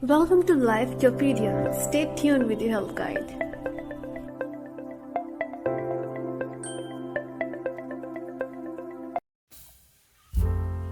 Welcome to Lifepedia. Stay tuned with your health guide.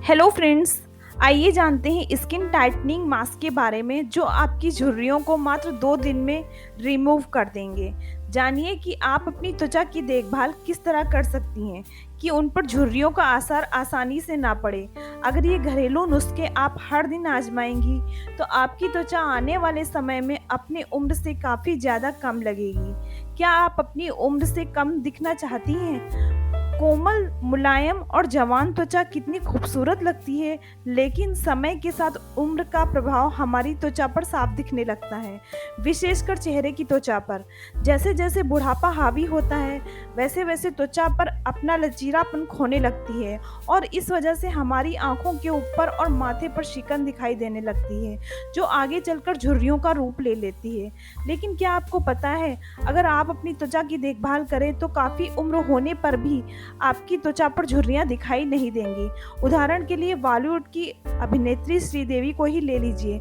Hello friends, आइए जानते हैं skin tightening mask के बारे में जो आपकी झुर्रियों को मात्र 2 दिन में रिमूव कर देंगे। जानिए कि आप अपनी त्वचा की देखभाल किस तरह कर सकती हैं कि उन पर झुर्रियों का असर आसानी से ना पड़े। अगर ये घरेलू नुस्खे आप हर दिन आजमाएंगी तो आपकी त्वचा आने वाले समय में अपनी उम्र से काफ़ी ज़्यादा कम लगेगी। क्या आप अपनी उम्र से कम दिखना चाहती हैं? कोमल, मुलायम और जवान त्वचा कितनी खूबसूरत लगती है, लेकिन समय के साथ उम्र का प्रभाव हमारी त्वचा पर साफ दिखने लगता है, विशेषकर चेहरे की त्वचा पर। जैसे-जैसे बुढ़ापा हावी होता है, वैसे-वैसे त्वचा पर अपना लचीलापन खोने लगती है और इस वजह से हमारी आँखों के ऊपर और माथे पर शिकन दिखाई देने लगती है, जो आगे चलकर झुर्रियों का रूप ले लेती है। लेकिन क्या आपको पता है, अगर आप अपनी त्वचा की देखभाल करें तो काफ़ी उम्र होने पर भी आपकी त्वचा पर झुर्रियां दिखाई नहीं देंगी। उदाहरण के लिए बॉलीवुड की अभिनेत्री श्रीदेवी को ही ले लीजिए।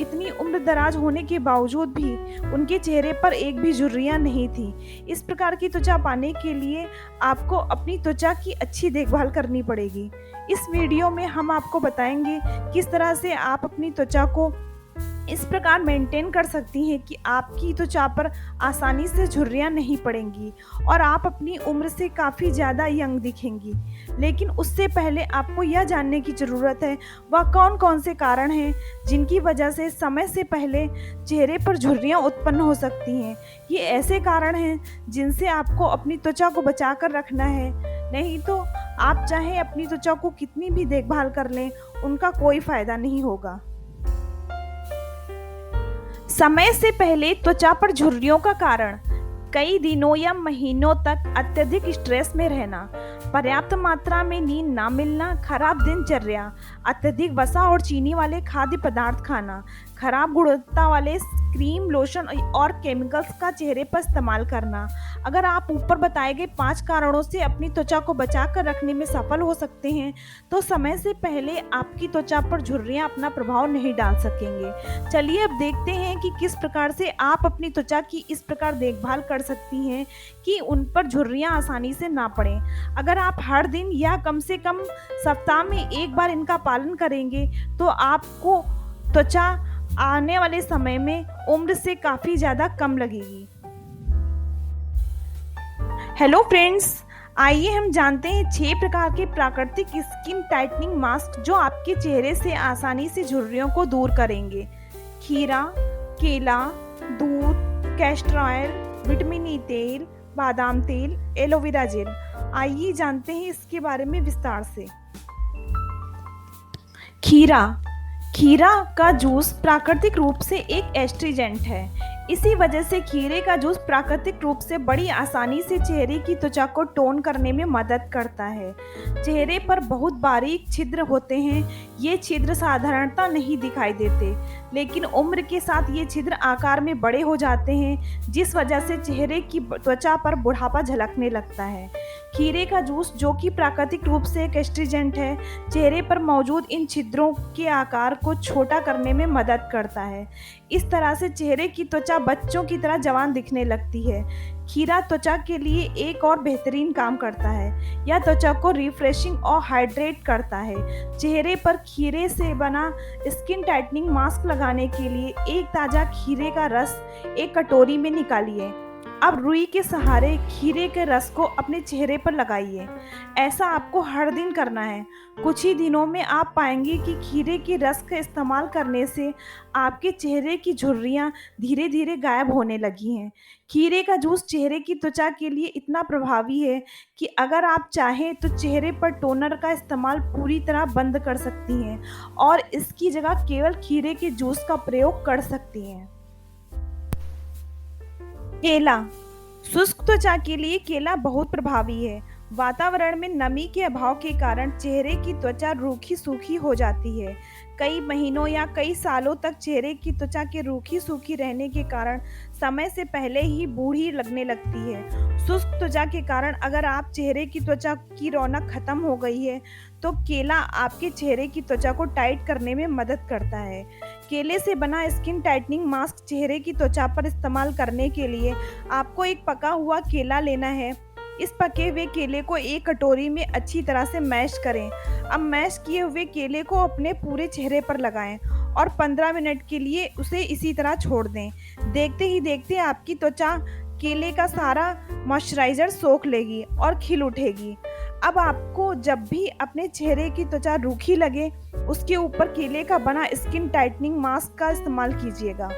इतनी उम्र दराज होने के बावजूद भी उनके चेहरे पर एक भी झुर्रियां नहीं थी। इस प्रकार की त्वचा पाने के लिए आपको अपनी त्वचा की अच्छी देखभाल करनी पड़ेगी। इस वीडियो में हम आपको बताएंगे किस तरह से आप अपनी त्वचा को इस प्रकार मेंटेन कर सकती हैं कि आपकी त्वचा पर आसानी से झुर्रियां नहीं पड़ेंगी और आप अपनी उम्र से काफ़ी ज़्यादा यंग दिखेंगी। लेकिन उससे पहले आपको यह जानने की ज़रूरत है वह कौन-कौन से कारण हैं जिनकी वजह से समय से पहले चेहरे पर झुर्रियां उत्पन्न हो सकती हैं। ये ऐसे कारण हैं जिनसे आपको अपनी त्वचा को बचा कर रखना है, नहीं तो आप चाहे अपनी त्वचा को कितनी भी देखभाल कर लें, उनका कोई फ़ायदा नहीं होगा। समय से पहले त्वचा पर झुर्रियों का कारण कई दिनों या महीनों तक अत्यधिक स्ट्रेस में रहना, पर्याप्त मात्रा में नींद ना मिलना, खराब दिनचर्या, अत्यधिक वसा और चीनी वाले खाद्य पदार्थ खाना, खराब गुणवत्ता वाले क्रीम, लोशन और केमिकल्स का चेहरे पर इस्तेमाल करना। अगर आप ऊपर बताए गए 5 कारणों से अपनी त्वचा को बचा कर रखने में सफल हो सकते हैं तो समय से पहले आपकी त्वचा पर झुर्रियां अपना प्रभाव नहीं डाल सकेंगे। चलिए अब देखते हैं कि किस प्रकार से आप अपनी त्वचा की इस प्रकार देखभाल कर सकती हैं कि उन पर झुर्रियां आसानी से ना पड़ें। अगर आप हर दिन या कम से कम सप्ताह में एक बार इनका पालन करेंगे तो आपको त्वचा आने वाले समय में उम्र से काफ़ी ज़्यादा कम लगेगी। हेलो फ्रेंड्स, आइए हम जानते हैं 6 प्रकार के प्राकृतिक स्किन टाइटनिंग मास्क जो आपके चेहरे से आसानी से झुर्रियों को दूर करेंगे। खीरा, केला, दूध, कैस्टर ऑयल, विटामिन ई तेल, बादाम तेल, एलोवेरा जेल। आइए जानते हैं इसके बारे में विस्तार से। खीरा का जूस प्राकृतिक रूप से एक एस्ट्रिजेंट है। इसी वजह से खीरे का जूस प्राकृतिक रूप से बड़ी आसानी से चेहरे की त्वचा को टोन करने में मदद करता है। चेहरे पर बहुत बारीक छिद्र होते हैं। ये छिद्र साधारणतः नहीं दिखाई देते, लेकिन उम्र के साथ ये छिद्र आकार में बड़े हो जाते हैं, जिस वजह से चेहरे की त्वचा पर बुढ़ापा झलकने लगता है। खीरे का जूस, जो कि प्राकृतिक रूप से एक एस्ट्रिजेंट है, चेहरे पर मौजूद इन छिद्रों के आकार को छोटा करने में मदद करता है। इस तरह से चेहरे की त्वचा बच्चों की तरह जवान दिखने लगती है। खीरा त्वचा के लिए एक और बेहतरीन काम करता है। यह त्वचा को रिफ्रेशिंग और हाइड्रेट करता है। चेहरे पर खीरे से बना स्किन टाइटनिंग मास्क लगाने के लिए एक ताज़ा खीरे का रस एक कटोरी में निकालिए। अब रुई के सहारे खीरे के रस को अपने चेहरे पर लगाइए। ऐसा आपको हर दिन करना है। कुछ ही दिनों में आप पाएंगे कि खीरे के रस का इस्तेमाल करने से आपके चेहरे की झुर्रियां धीरे धीरे गायब होने लगी हैं। खीरे का जूस चेहरे की त्वचा के लिए इतना प्रभावी है कि अगर आप चाहें तो चेहरे पर टोनर का इस्तेमाल पूरी तरह बंद कर सकती हैं और इसकी जगह केवल खीरे के जूस का प्रयोग कर सकती हैं। केला, शुष्क त्वचा के लिए केला बहुत प्रभावी है। वातावरण में नमी के अभाव के कारण चेहरे की त्वचा रूखी सूखी हो जाती है। कई महीनों या कई सालों तक चेहरे की त्वचा के रूखी सूखी रहने के कारण समय से पहले ही बूढ़ी लगने लगती है। शुष्क त्वचा के कारण अगर आप चेहरे की त्वचा की रौनक खत्म हो गई है तो केला आपके चेहरे की त्वचा को टाइट करने में मदद करता है। केले से बना स्किन टाइटनिंग मास्क चेहरे की त्वचा पर इस्तेमाल करने के लिए आपको एक पका हुआ केला लेना है। इस पके हुए केले को एक कटोरी में अच्छी तरह से मैश करें। अब मैश किए हुए केले को अपने पूरे चेहरे पर लगाएं और 15 मिनट के लिए उसे इसी तरह छोड़ दें। देखते ही देखते आपकी त्वचा केले का सारा मॉइस्चराइज़र सोख लेगी और खिल उठेगी। अब आपको जब भी अपने चेहरे की त्वचा रूखी लगे, उसके ऊपर केले का बना स्किन टाइटनिंग मास्क का इस्तेमाल कीजिएगा।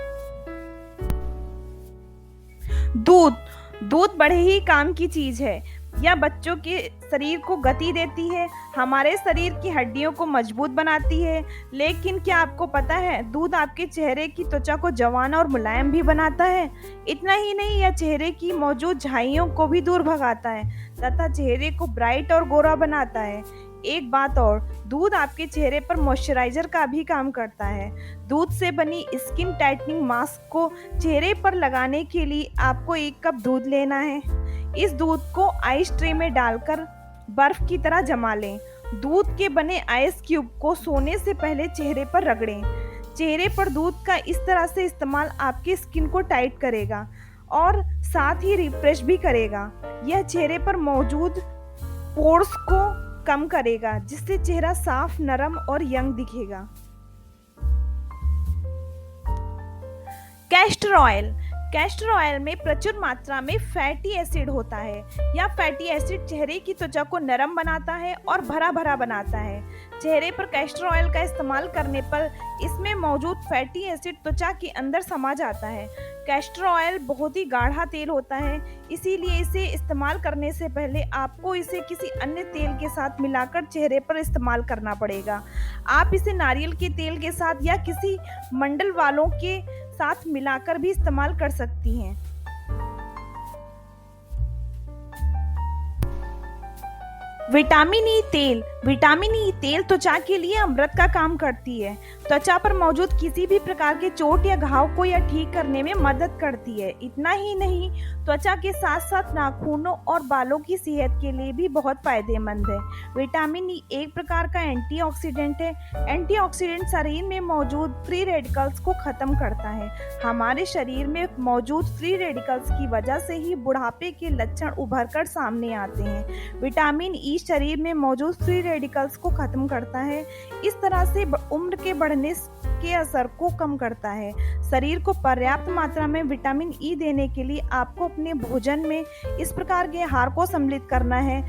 दूध दूध बड़े ही काम की चीज़ है। यह बच्चों के शरीर को गति देती है, हमारे शरीर की हड्डियों को मजबूत बनाती है। लेकिन क्या आपको पता है, दूध आपके चेहरे की त्वचा को जवान और मुलायम भी बनाता है। इतना ही नहीं, यह चेहरे की मौजूद झाइयों को भी दूर भगाता है तथा चेहरे को ब्राइट और गोरा बनाता है। एक बात और, दूध आपके चेहरे पर मॉइस्चराइज़र का भी काम करता है। दूध से बनी स्किन टाइटनिंग मास्क को चेहरे पर लगाने के लिए आपको 1 कप दूध लेना है। इस दूध को आइस ट्रे में डालकर बर्फ की तरह जमा लें। दूध के बने आइस क्यूब को सोने से पहले चेहरे पर रगड़ें। चेहरे पर दूध का इस तरह से इस्तेमाल आपकी स्किन को टाइट करेगा और साथ ही रिफ्रेश भी करेगा। यह चेहरे पर मौजूद पोर्स को कम करेगा, जिससे चेहरा साफ, नरम और यंग दिखेगा। कैस्टर ऑयल में प्रचुर मात्रा में फैटी एसिड होता है। यह फैटी एसिड चेहरे की त्वचा को नरम बनाता है और भरा भरा बनाता है। चेहरे पर कैस्टर ऑयल का इस्तेमाल करने पर इसमें मौजूद फैटी एसिड त्वचा के अंदर समा जाता है। कैस्टर ऑयल बहुत ही गाढ़ा तेल होता है, इसीलिए इसे इस्तेमाल करने से पहले आपको इसे किसी अन्य तेल के साथ मिलाकर चेहरे पर इस्तेमाल करना पड़ेगा। आप इसे नारियल के तेल के साथ या किसी मंडल वालों के साथ मिलाकर भी इस्तेमाल कर सकती हैं। विटामिन ई तेल त्वचा के लिए अमृत का काम करती है। त्वचा पर मौजूद किसी भी प्रकार के चोट या घाव को यह ठीक करने में मदद करती है। इतना ही नहीं, त्वचा के साथ साथ नाखूनों और बालों की सेहत के लिए भी बहुत फायदेमंद है। विटामिन ई एक प्रकार का एंटीऑक्सीडेंट है। एंटीऑक्सीडेंट शरीर में मौजूद फ्री रेडिकल्स को खत्म करता है। हमारे शरीर में मौजूद फ्री रेडिकल्स की वजह से ही बुढ़ापे के लक्षण उभर कर सामने आते हैं। विटामिन ई शरीर में मौजूद फ्री रेडिकल्स को खत्म करता है। इस तरह से उम्र के बढ़ने के असर को कम करता है। शरीर को पर्याप्त मात्रा में विटामिन ई देने के लिए आपको अपने भोजन में इस प्रकार के आहार को सम्मिलित करना है।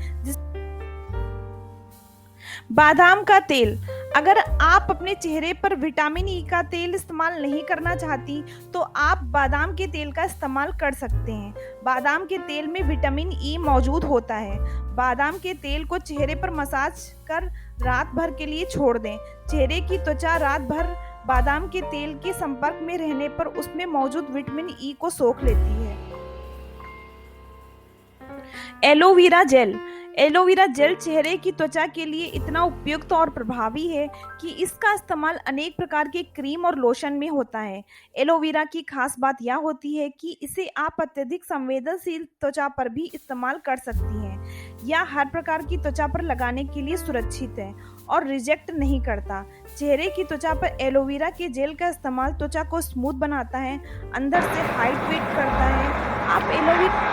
बादाम का तेल। अगर आप अपने चेहरे पर विटामिन ई का तेल इस्तेमाल नहीं करना चाहती तो आप बादाम के तेल का इस्तेमाल कर सकते हैं। बादाम के तेल में विटामिन ई मौजूद होता है। बादाम के तेल को चेहरे पर मसाज कर रात भर के लिए छोड़ दें। चेहरे की त्वचा रात भर बादाम के तेल के संपर्क में रहने पर उसमें मौजूद विटामिन ई को सोख लेती है। एलोवेरा जेल चेहरे की त्वचा के लिए इतना उपयुक्त और प्रभावी है कि इसका इस्तेमाल अनेक प्रकार के क्रीम और लोशन में होता है। एलोवेरा की खास बात यह होती है कि इसे आप अत्यधिक संवेदनशील त्वचा पर भी इस्तेमाल कर सकती हैं। यह हर प्रकार की त्वचा पर लगाने के लिए सुरक्षित है और रिजेक्ट नहीं करता। चेहरे की त्वचा पर एलोवेरा के जेल का इस्तेमाल त्वचा को स्मूथ बनाता है, अंदर से हाइड्रेट करता है। आप एलोवेरा